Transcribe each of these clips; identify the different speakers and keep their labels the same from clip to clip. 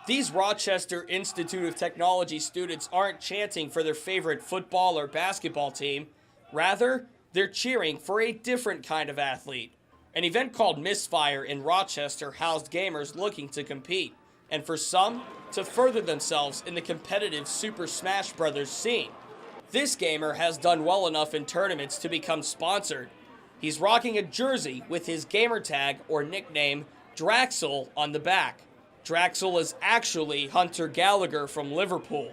Speaker 1: These Rochester Institute of Technology students aren't chanting for their favorite football or basketball team. Rather, they're cheering for a different kind of athlete. An event called Misfire in Rochester housed gamers looking to compete, and for some, to further themselves in the competitive Super Smash Bros. Scene. This gamer has done well enough in tournaments to become sponsored. He's rocking a jersey with his gamer tag or nickname Draxel on the back. Draxel is actually Hunter Gallagher from Liverpool.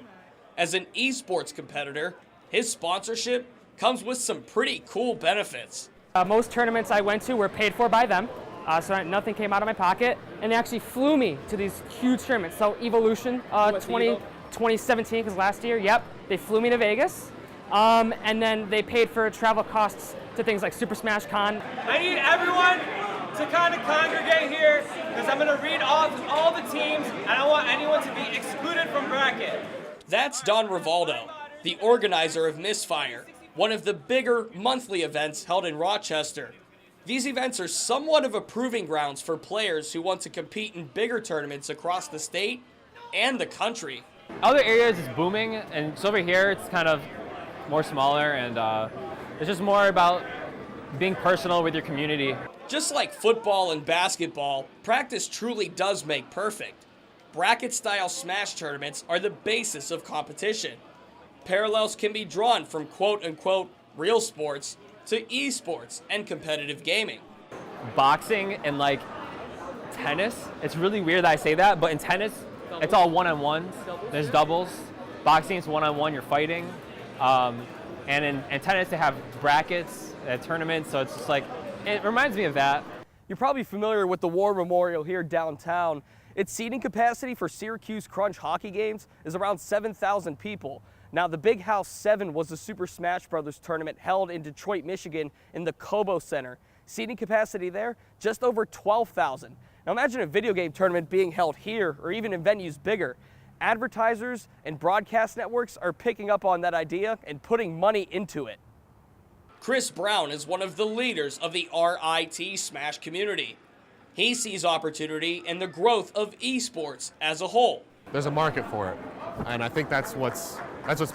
Speaker 1: As an esports competitor, his sponsorship comes with some pretty cool benefits.
Speaker 2: Most tournaments I went to were paid for by them, so nothing came out of my pocket, and they actually flew me to these huge tournaments. So Evolution 2017, because last year, yep, they flew me to Vegas, and then they paid for travel costs to things like Super Smash Con.
Speaker 3: I need everyone to kind of congregate here, because I'm going to read off all the teams, and I don't want anyone to be excluded from bracket.
Speaker 1: That's Don Rivaldo, the organizer of Misfire, one of the bigger monthly events held in Rochester. These events are somewhat of a proving grounds for players who want to compete in bigger tournaments across the state and the country.
Speaker 4: Other areas is booming, and so over here it's kind of more smaller, and it's just more about being personal with your community.
Speaker 1: Just like football and basketball, practice truly does make perfect. Bracket-style Smash tournaments are the basis of competition. Parallels can be drawn from quote-unquote real sports to esports and competitive gaming.
Speaker 4: Boxing and like tennis, it's really weird that I say that, but in tennis, it's all one-on-ones. There's doubles. Boxing is one-on-one, you're fighting. And in tennis, they have brackets, tournaments, so it's just like, it reminds me of that.
Speaker 5: You're probably familiar with the War Memorial here downtown. Its seating capacity for Syracuse Crunch hockey games is around 7,000 people. Now, the Big House 7 was the Super Smash Bros. Tournament held in Detroit, Michigan in the Cobo Center. Seating capacity there, just over 12,000. Now imagine a video game tournament being held here or even in venues bigger. Advertisers and broadcast networks are picking up on that idea and putting money into it.
Speaker 1: Chris Brown is one of the leaders of the RIT Smash community. He sees opportunity in the growth of esports as a whole.
Speaker 6: There's a market for it, and I think that's what's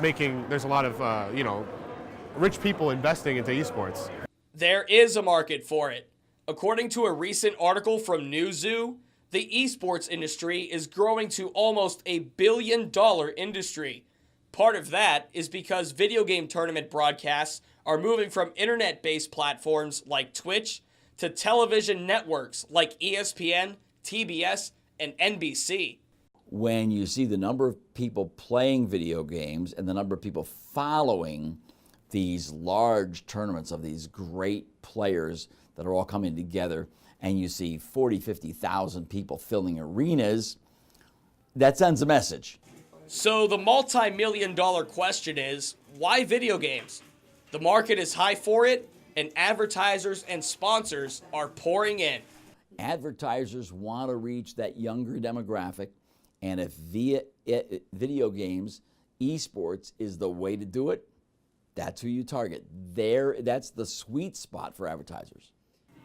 Speaker 6: making, there's a lot of rich people investing into esports.
Speaker 1: There is a market for it. According to a recent article from Newzoo, the esports industry is growing to almost $1 billion industry. Part of that is because video game tournament broadcasts are moving from internet-based platforms like Twitch to television networks like ESPN, TBS, and NBC.
Speaker 7: When you see the number of people playing video games and the number of people following these large tournaments of these great players that are all coming together, and you see 40, 50,000 people filling arenas, that sends a message.
Speaker 1: So the multi-million-dollar question is, why video games? The market is high for it, and advertisers and sponsors are pouring in.
Speaker 7: Advertisers want to reach that younger demographic, and if via video games, esports is the way to do it, that's who you target. That's the sweet spot for advertisers.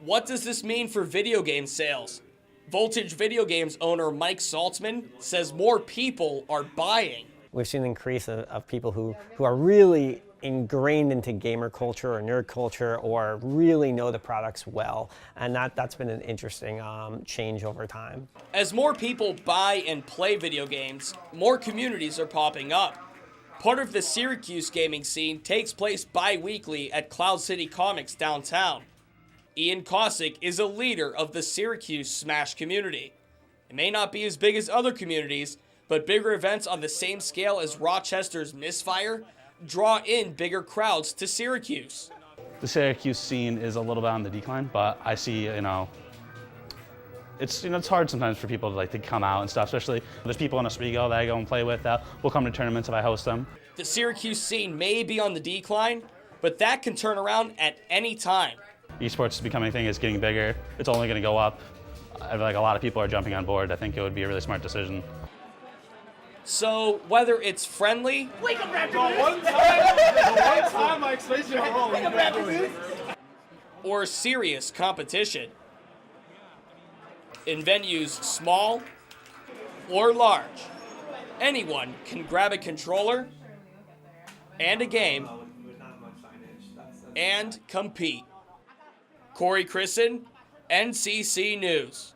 Speaker 1: What does this mean for video game sales? Voltage Video Games owner Mike Saltzman says more people are buying.
Speaker 8: We've seen an increase of people who are really ingrained into gamer culture or nerd culture or really know the products well, and that's been an interesting change over time.
Speaker 1: As more people buy and play video games, more communities are popping up. Part of the Syracuse gaming scene takes place bi-weekly at Cloud City Comics downtown. Ian Cossack is a leader of the Syracuse Smash community. It may not be as big as other communities, but bigger events on the same scale as Rochester's Misfire draw in bigger crowds to Syracuse.
Speaker 9: The Syracuse scene is a little bit on the decline, but I see, it's hard sometimes for people to come out and stuff, especially there's people in Oswego that I go and play with that will come to tournaments if I host them.
Speaker 1: The Syracuse scene may be on the decline, but that can turn around at any time.
Speaker 9: Esports is becoming a thing, it's getting bigger, it's only going to go up. I feel like a lot of people are jumping on board. I think it would be a really smart decision.
Speaker 1: So whether it's friendly,
Speaker 3: Wake up, Raptor! One time I explained to you how
Speaker 1: or serious competition. In venues small or large, anyone can grab a controller and a game and compete. Corey Christen, NCC News.